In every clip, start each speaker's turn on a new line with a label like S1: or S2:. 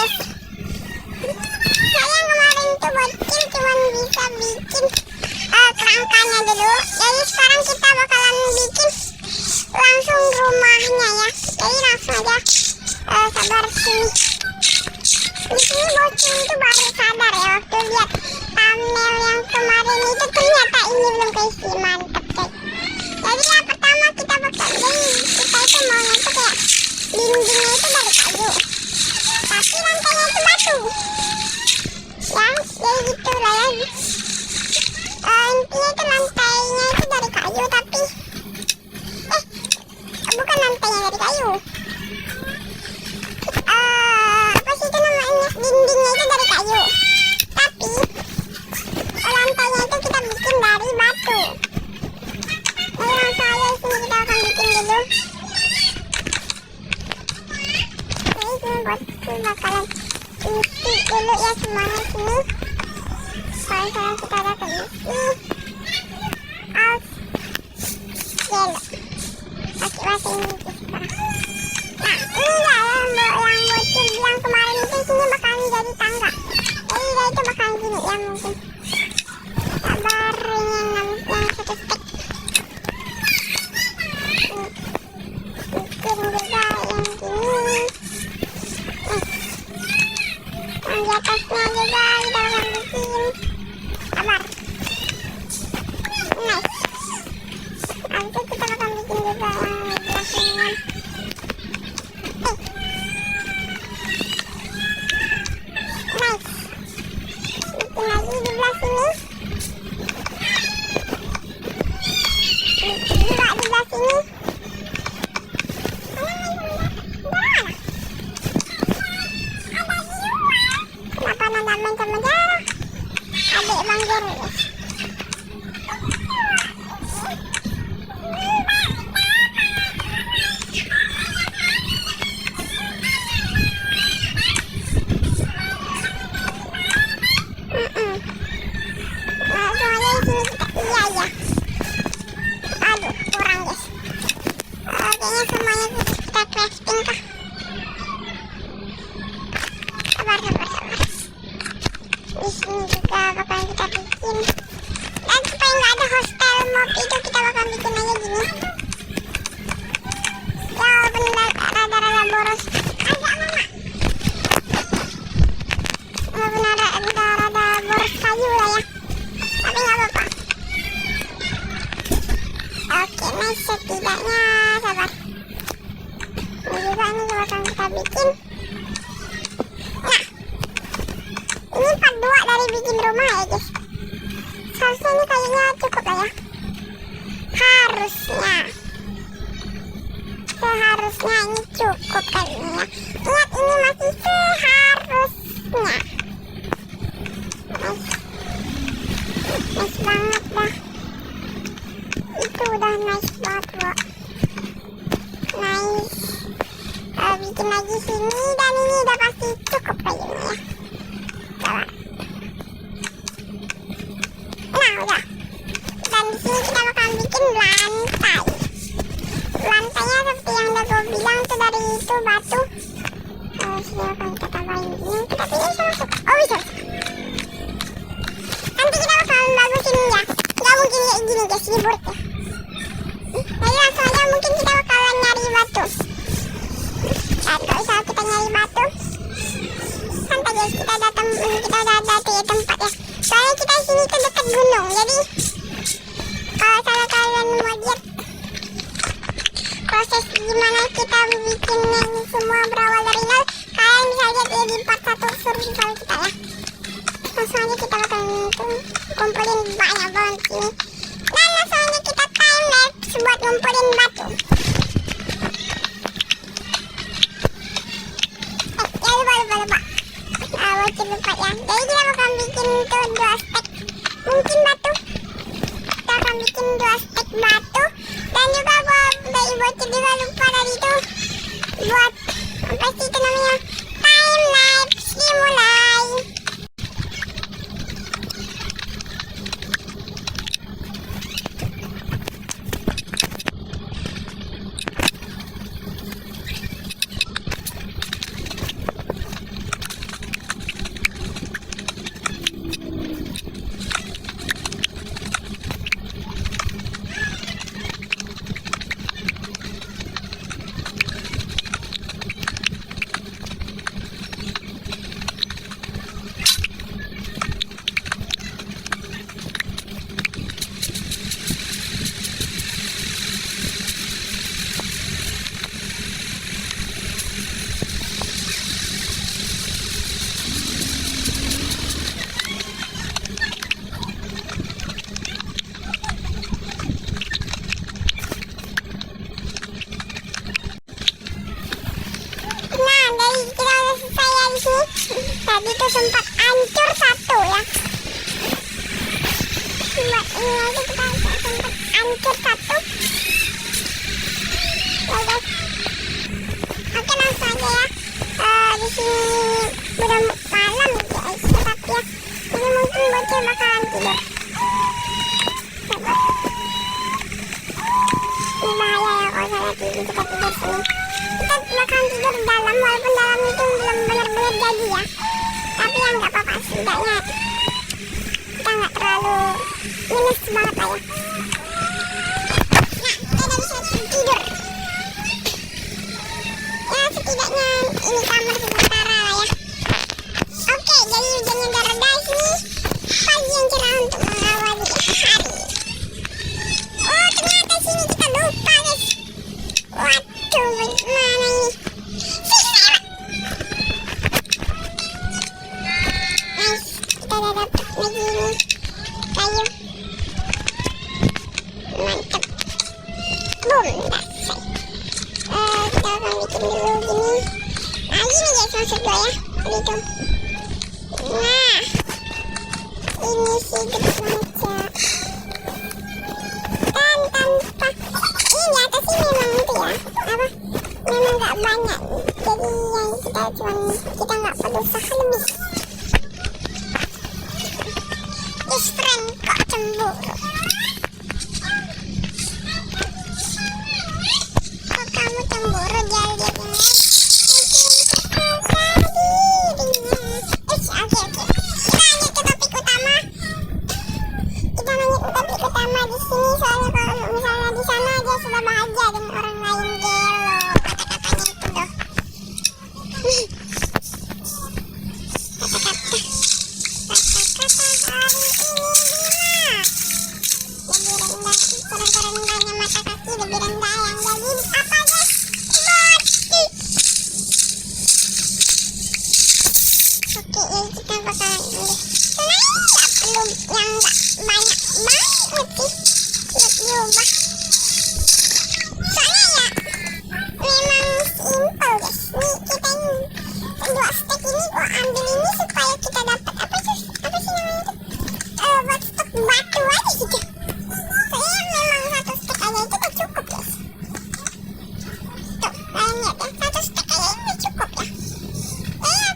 S1: guys. Sayang kemarin tuh bocil cuma bisa bikin kerangkanya dulu. Jadi sekarang kita bakalan bikin langsung rumahnya ya. Jadi langsung aja sabar sini. Di sini bocil itu baru sadar ya waktu lihat thumbnail yang kemarin itu, ternyata ini belum keisi. Mantep guys. Jadi yang pertama kita bakal kita itu maunya itu kayak dindingnya itu dari kayu, tapi lantainya itu batu. Ya, jadi gitu lah ya. Intinya itu lantainya itu dari kayu, tapi bukan lantainya dari kayu. Apa sih itu namanya? Dindingnya itu dari kayu, tapi lantainya itu kita bikin dari batu. Jadi langsung aja sini kita akan bikin dulu. Jadi sini bocil bakalan isi dulu ya semuanya sini. Kalau misalnya kita udah keisi aus yellow, pakai bahasa Inggris sekarang. Nah ini ya yang bocil bilang kemarin itu sini bakalan jadi tangga. Jadi dia itu bakalan gini ya mungkin. Sabar yang satu step. Bikin juga yang gini. Yang di atasnya juga kita akan bikin. Sabar. Nice. Nanti kita akan bikin juga yang di belah sini. Nice. Bikin lagi di belah sini. Bikin juga di belah sini. Kenapa nanda main sama Zara? Adik Bang Zara ya. Langsung aja di sini kita iya ya. Aduh kurang guys. Kayaknya semuanya kita crafting kah? Sabar. Di sini juga bakalan kita bikin. Dan supaya nggak ada hostel mob itu kita bakal bikin aja gini. Ya walaupun rada-rada boros. Agak mana? Walaupun rada-rada boros kayu lah ya. Tapi nggak apa-apa. Oke, nice setidaknya. Sabar. Ini juga ini bakalan kita bikin. Nah, ini part 2 dari bikin rumah ya guys. Seharusnya ini kayaknya cukup lah ya. Seharusnya ini cukup kayaknya ya. Lihat ini masih seharusnya. Nice banget dah. Itu udah nice banget bro. Nice. Bikin lagi sini dan ini udah pasti cukup kayaknya ya. Coba. Nah udah. Dan di sini kita bakal bikin lantai. Lantainya seperti yang udah gue bilang tuh dari itu batu. Sini akan kita tambahin gini. Kita pilih masuk. Oh bisa. Nanti kita bakal bagusin ya. Gak mungkin kayak gini guys, ini burik ya. Jadi langsung aja mungkin kita bakalan nyari batu. Dan kalau misalnya kita nyari batu, santai guys, kita udah ada tuh ya tempat ya. Soalnya kita di sini tuh dekat gunung, jadi kalau misalnya kalian mau lihat proses gimana kita bikin ini semua berawal dari nol, kalian bisa lihat ya di part 1 survival kita ya. Langsung aja kita bakal kumpulin banyak banget sini. Dan langsung aja kita time lapse buat ngumpulin batu. Lupa. Bocil lupa ya. Jadi kita bakal bikin tuh 2 stack mungkin batu. Kita akan bikin 2 stack batu. Dan juga dari bocil juga lupa tadi tuh buat apa sih itu namanya, time lapse dimulai. Tadi tuh sempat hancur satu ya. Buat ini aja kita sempat hancur satu. Ya guys. Oke langsung aja ya. Di sini udah malam guys, tapi ya ini mungkin bocil bakalan tidur. Coba. Ini bahaya ya kalau saya tidur kita tidur sini. Kita bakalan tidur dalam, walaupun dalam itu belum benar-benar jadi ya. Tapi ya nggak apa-apa, setidaknya kita nggak terlalu minus banget lah ya. Nah, kita udah bisa tidur. Ya setidaknya ini kamar sementara lah ya. Oke, jadi hujannya udah reda sini. Pagi yang cerah untuk mengawali hari. Oh ternyata sini kita lupa guys. Waduh, bagaimana ini? Nice, kita udah dapet lagi ini kayu. Mantap. Boom, selesai. Kita akan bikin dulu gini. Nah gini guys maksud gue ya. Gitu. Nah, ini sih gereja. Dan tanpa ini di atas ini memang itu ya apa? Memang nggak banyak. Jadi yang kita nggak perlu usaha lebih. Yes friend, kok cemburu? Kok kamu cemburu lihat-lihatnya? Oke. Kita lanjut ke topik utama. Kita lanjut ke topik utama di sini soalnya kalau misalnya di sana aja sudah bahagia dengan orang lain gelo. Kata-katanya itu doh. Kata-kata hari ini gimana? Lebih rendah, serendah-rendahnya mata kaki lebih rendah yang jadi apa guys? Boti. Oke, jadi kita bakalan ambil sebenarnya nggak perlu yang nggak banyak banget sih buat diubah. Soalnya ya memang simple guys. Nih kita ini dua stack ini gua ambil ini supaya kita dapat apa sih namanya itu buat stok batu aja gitu. Soalnya memang satu stack aja itu udah cukup guys. Tuh kalian lihat ya, satu stack aja ini udah cukup ya.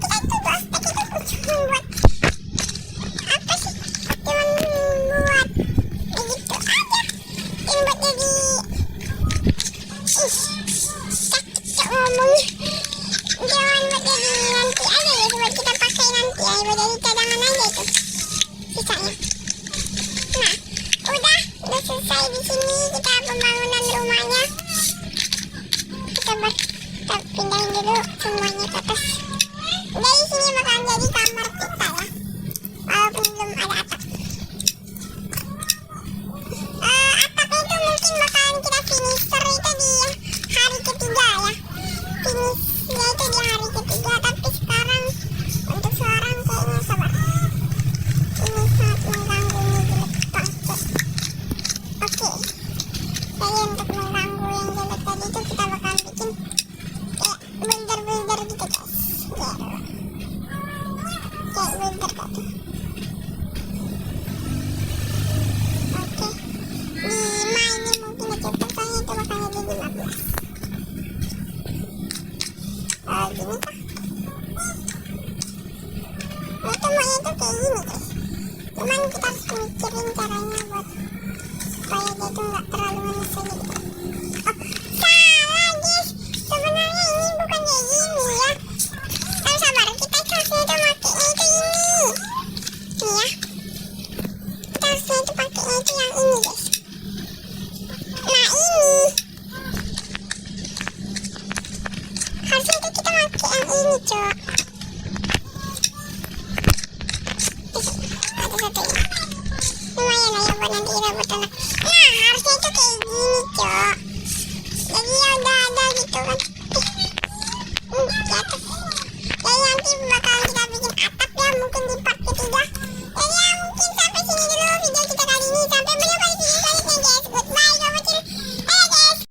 S1: Kita itu dua stack itu cuma buat apa sih? Cuman buat begitu aja. Cuman buat jadi sakit ngomongnya. Jangan buat jadi nanti aja ya, buat kita pakai nanti ya, buat jadi cadangan aja itu sisanya. Nah, udah selesai di sini kita pembangunan rumahnya. Kita pindahin dulu semuanya ke atas. Dari sini bakalan jadi kamar kita ya, walaupun belum ada atap. Atapnya itu mungkin bakalan kita finisher itu di hari ketiga ya. Finishnya itu di hari ketiga, tapi sekarang untuk seorang kayaknya sabar. Ini sangat mengganggu nih jelek banget. Oke, jadi untuk mengganggu yang jelek tadi itu kita bakalan bikin kayak builder gitu guys. Kayak builder tadi. Oke, 5 ini mungkin udah cukup, soalnya itu bakal jadi 15. Gini kah? Itu maunya tuh kayak gini guys. Cuman kita harus mikirin caranya buat supaya dia tuh nggak terlalu manis aja gitu. Oh, salah guys. Sebenarnya ini bukan kayak gini ya. Tapi sabar, kita harusnya itu makainya itu ini. Nih ya. Kita harusnya itu pakainya itu yang ini guys. Nah ini. Harusnya itu kita pakai yang ini cok. Ada satu ini. Lumayan lah ya buat nanti rebutan. Nah harusnya itu kayak gini cok. Jadi ya udah ada gitu kan.